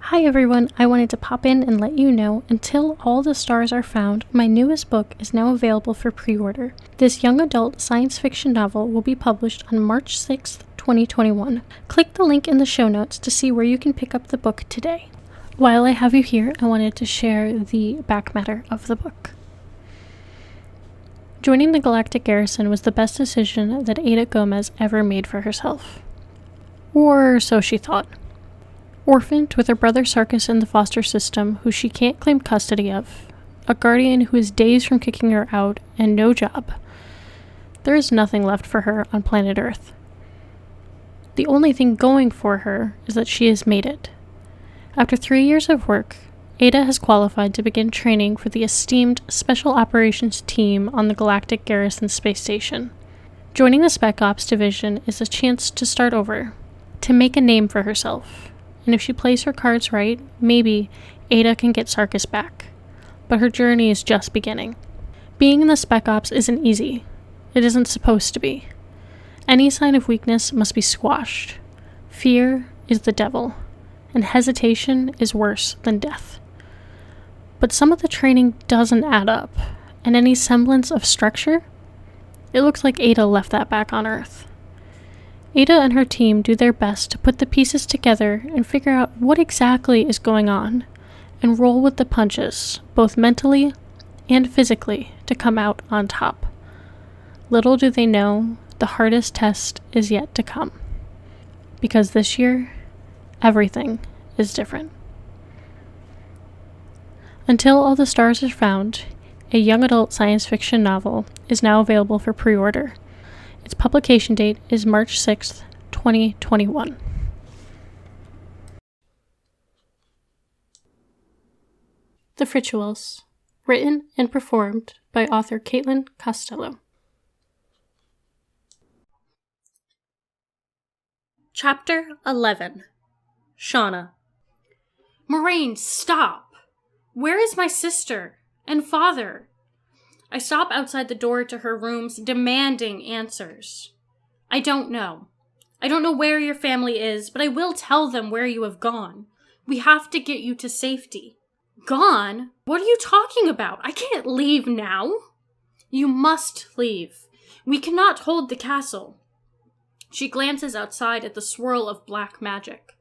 Hi everyone, I wanted to pop in and let you know, Until All the Stars Are Found, my newest book is now available for pre-order. This young adult science fiction novel will be published on March 6th, 2021. Click the link in the show notes to see where you can pick up the book today. While I have you here, I wanted to share the back matter of the book. Joining the Galactic Garrison was the best decision that Ada Gomez ever made for herself. Or so she thought. Orphaned with her brother Sarkis in the foster system, who she can't claim custody of, a guardian who is days from kicking her out, and no job. There is nothing left for her on planet Earth. The only thing going for her is that she has made it. After 3 years of work, Ada has qualified to begin training for the esteemed Special Operations Team on the Galactic Garrison Space Station. Joining the Spec Ops Division is a chance to start over, to make a name for herself. And if she plays her cards right, maybe Ada can get Sarkis back. But her journey is just beginning. Being in the Spec Ops isn't easy. It isn't supposed to be. Any sign of weakness must be squashed. Fear is the devil, and hesitation is worse than death. But some of the training doesn't add up, and any semblance of structure? It looks like Ada left that back on Earth. Ada and her team do their best to put the pieces together and figure out what exactly is going on, and roll with the punches, both mentally and physically, to come out on top. Little do they know, the hardest test is yet to come. Because this year, everything is different. Until All the Stars Are Found, a young adult science fiction novel, is now available for pre-order. Its publication date is March 6th, 2021. The Frituals, written and performed by author Caitlin Costello. Chapter 11. Shauna. Moraine, stop! Where is my sister and father? I stop outside the door to her rooms, demanding answers. I don't know. I don't know where your family is, but I will tell them where you have gone. We have to get you to safety. Gone? What are you talking about? I can't leave now. You must leave. We cannot hold the castle. She glances outside at the swirl of black magic.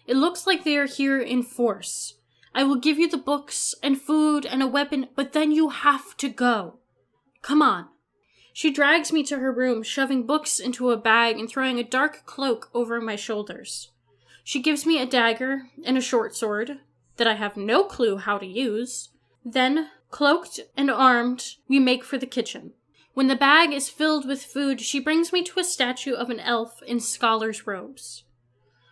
It looks like they are here in force. I will give you the books and food and a weapon, but then you have to go. Come on. She drags me to her room, shoving books into a bag and throwing a dark cloak over my shoulders. She gives me a dagger and a short sword that I have no clue how to use. Then, cloaked and armed, we make for the kitchen. When the bag is filled with food, she brings me to a statue of an elf in scholar's robes.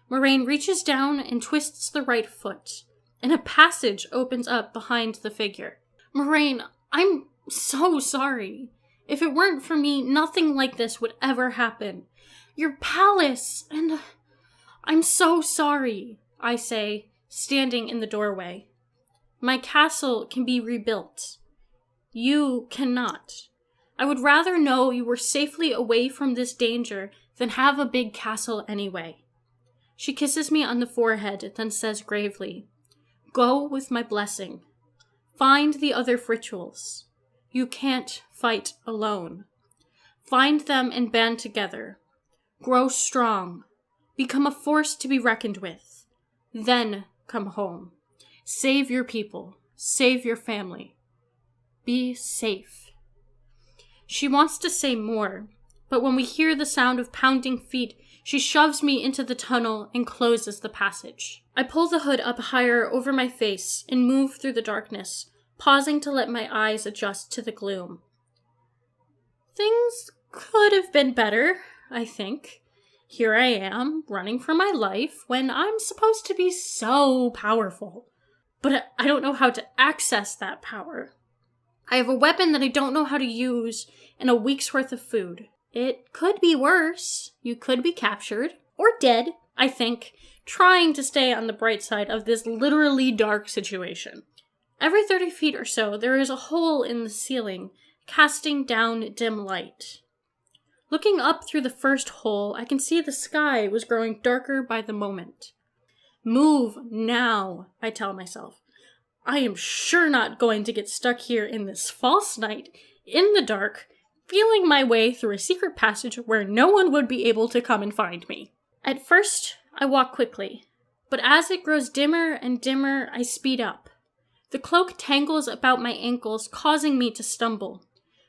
Moraine reaches down and twists the right foot, and a passage opens up behind the figure. Moraine, I'm so sorry. If it weren't for me, nothing like this would ever happen. Your palace, and I'm so sorry, I say, standing in the doorway. My castle can be rebuilt. You cannot. I would rather know you were safely away from this danger than have a big castle anyway. She kisses me on the forehead, then says gravely, Go with my blessing. Find the other Frituals. You can't fight alone. Find them and band together. Grow strong. Become a force to be reckoned with. Then come home. Save your people. Save your family. Be safe. She wants to say more, but when we hear the sound of pounding feet, she shoves me into the tunnel and closes the passage. I pull the hood up higher over my face and move through the darkness, pausing to let my eyes adjust to the gloom. Things could have been better, I think. Here I am, running for my life, when I'm supposed to be so powerful. But I don't know how to access that power. I have a weapon that I don't know how to use, and a week's worth of food. It could be worse. You could be captured, or dead, I think, trying to stay on the bright side of this literally dark situation. Every 30 feet or so, there is a hole in the ceiling, casting down dim light. Looking up through the first hole, I can see the sky was growing darker by the moment. Move now, I tell myself. I am sure not going to get stuck here in this false night, in the dark, feeling my way through a secret passage where no one would be able to come and find me. At first, I walk quickly, but as it grows dimmer and dimmer, I speed up. The cloak tangles about my ankles, causing me to stumble.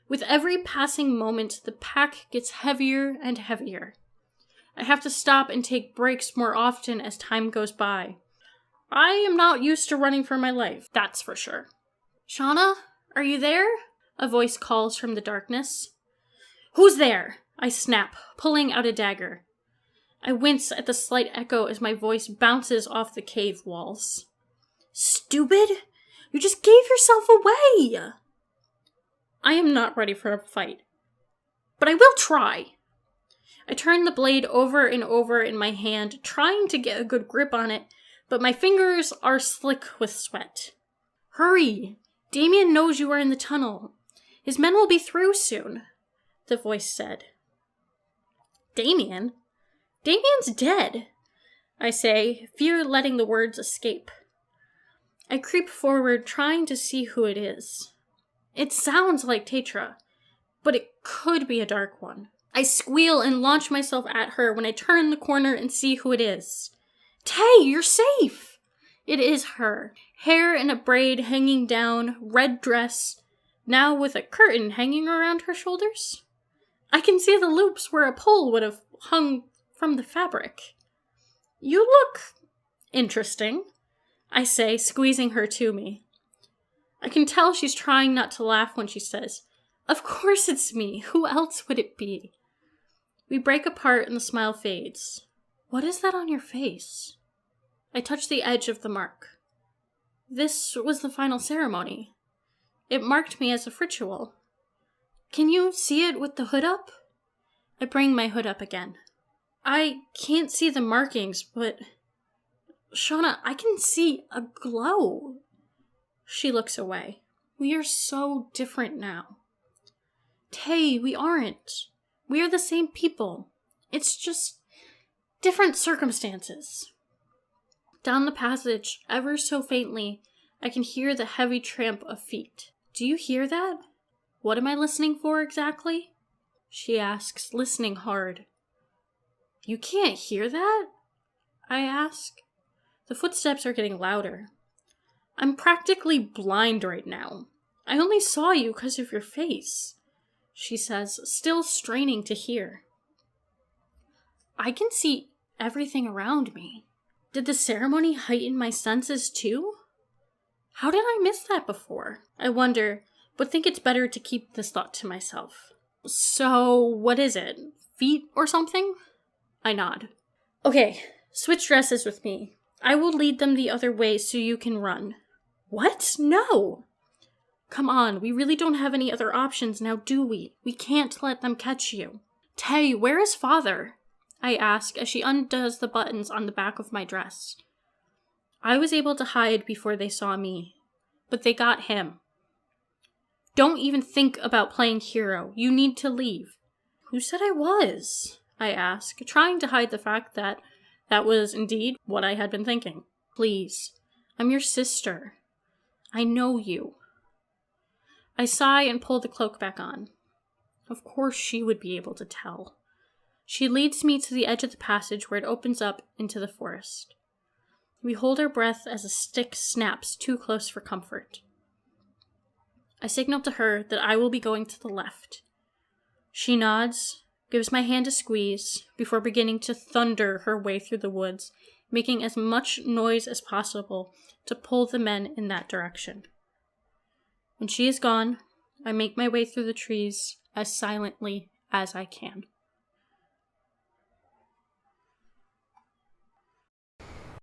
With every passing moment, the pack gets heavier and heavier. I have to stop and take breaks more often as time goes by. I am not used to running for my life, that's for sure. Shauna, are you there? A voice calls from the darkness. Who's there? I snap, pulling out a dagger. I wince at the slight echo as my voice bounces off the cave walls. Stupid! You just gave yourself away! I am not ready for a fight, but I will try. I turn the blade over and over in my hand, trying to get a good grip on it, but my fingers are slick with sweat. Hurry! Damien knows you are in the tunnel. His men will be through soon, the voice said. Damien? Damien's dead, I say, fear letting the words escape. I creep forward, trying to see who it is. It sounds like Tetra, but it could be a dark one. I squeal and launch myself at her when I turn the corner and see who it is. Tay, you're safe! It is her. Hair in a braid hanging down, red dress, now with a curtain hanging around her shoulders. I can see the loops where a pole would have hung from the fabric. You look interesting, I say, squeezing her to me. I can tell she's trying not to laugh when she says, Of course it's me. Who else would it be? We break apart and the smile fades. What is that on your face? I touch the edge of the mark. This was the final ceremony. It marked me as a Fritual. Can you see it with the hood up? I bring my hood up again. I can't see the markings, but... Shauna, I can see a glow. She looks away. We are so different now. Tay, we aren't. We are the same people. It's just different circumstances. Down the passage, ever so faintly, I can hear the heavy tramp of feet. Do you hear that? What am I listening for exactly? She asks, listening hard. You can't hear that? I ask. The footsteps are getting louder. I'm practically blind right now. I only saw you because of your face, she says, still straining to hear. I can see everything around me. Did the ceremony heighten my senses too? How did I miss that before? I wonder, but think it's better to keep this thought to myself. So, what is it? Feet or something? I nod. Okay, switch dresses with me. I will lead them the other way so you can run. What? No! Come on, we really don't have any other options now, do we? We can't let them catch you. Tay, where is Father? I ask as she undoes the buttons on the back of my dress. I was able to hide before they saw me, but they got him. Don't even think about playing hero. You need to leave. Who said I was? I ask, trying to hide the fact that that was indeed what I had been thinking. Please, I'm your sister. I know you. I sigh and pull the cloak back on. Of course she would be able to tell. She leads me to the edge of the passage where it opens up into the forest. We hold our breath as a stick snaps too close for comfort. I signal to her that I will be going to the left. She nods, gives my hand a squeeze, before beginning to thunder her way through the woods, making as much noise as possible to pull the men in that direction. When she is gone, I make my way through the trees as silently as I can.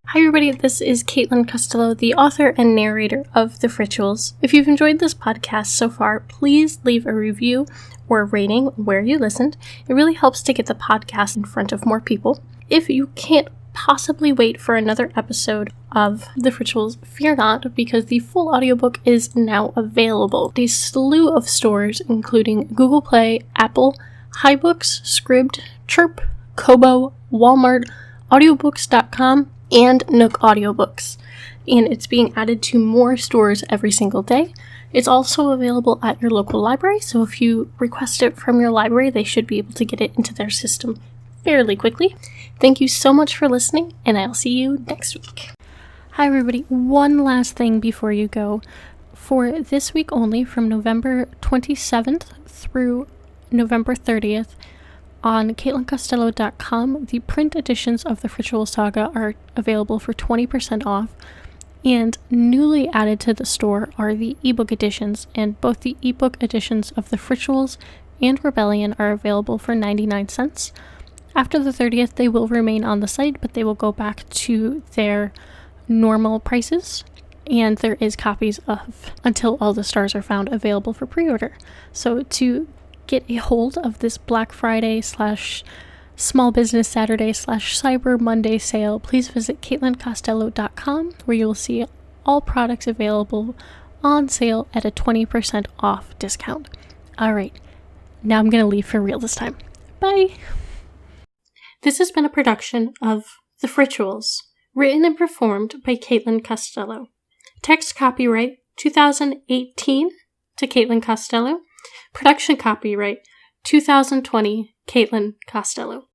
Hi everybody, this is Caitlin Costello, the author and narrator of The Frituals. If you've enjoyed this podcast so far, please leave a review or a rating where you listened. It really helps to get the podcast in front of more people. If you can't possibly wait for another episode of The Frituals, fear not, because the full audiobook is now available. A slew of stores, including Google Play, Apple, HiBooks, Scribd, Chirp, Kobo, Walmart, audiobooks.com, and Nook audiobooks, and it's being added to more stores every single day. It's also available at your local library, so if you request it from your library, they should be able to get it into their system fairly quickly. Thank you so much for listening, and I'll see you next week. Hi everybody, one last thing before you go. For this week only, from November 27th through November 30th, on CaitlinCostello.com, the print editions of the Frituals Saga are available for 20% off, and newly added to the store are the ebook editions, and both the ebook editions of the Frituals and Rebellion are available for 99 cents. After the 30th, they will remain on the site, but they will go back to their normal prices, and there is copies of Until All the Stars Are Found available for pre-order. So to get a hold of this Black Friday / Small Business Saturday / Cyber Monday sale, please visit CaitlinCostello.com, where you will see all products available on sale at a 20% off discount. Alright, now I'm going to leave for real this time. Bye! This has been a production of The Frituals, written and performed by Caitlin Costello. Text copyright 2018 to Caitlin Costello. Production copyright 2020 Caitlin Costello.